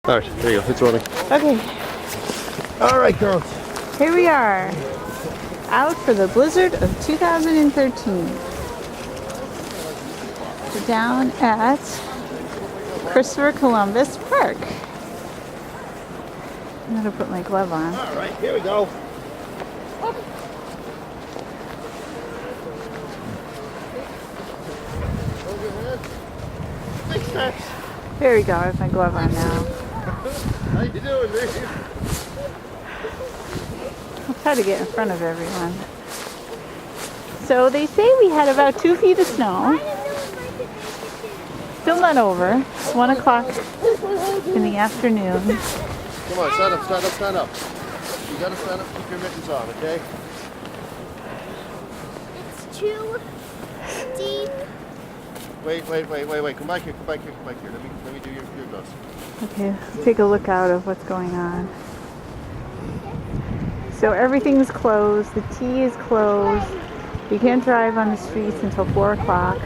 All right, there you go. It's rolling. Okay, All right, girls. here we are. Out for the blizzard of 2013. We're down at Christopher Columbus Park. I'm gonna put my glove on. All right, here we go. Big steps. Here we go. I have my glove on now. How you doing, man? I'll try to get in front of everyone. So they say we had about 2 feet of snow. Still not over. It's 1 o'clock in the afternoon. Come on, stand up, stand up, stand up. You gotta stand up, keep your mittens on, okay? It's too deep. Wait. Come back here. Let me do your gloves. Okay, let's take a look out of what's going on. So everything's closed. The T is closed. You can't drive on the streets until 4 o'clock.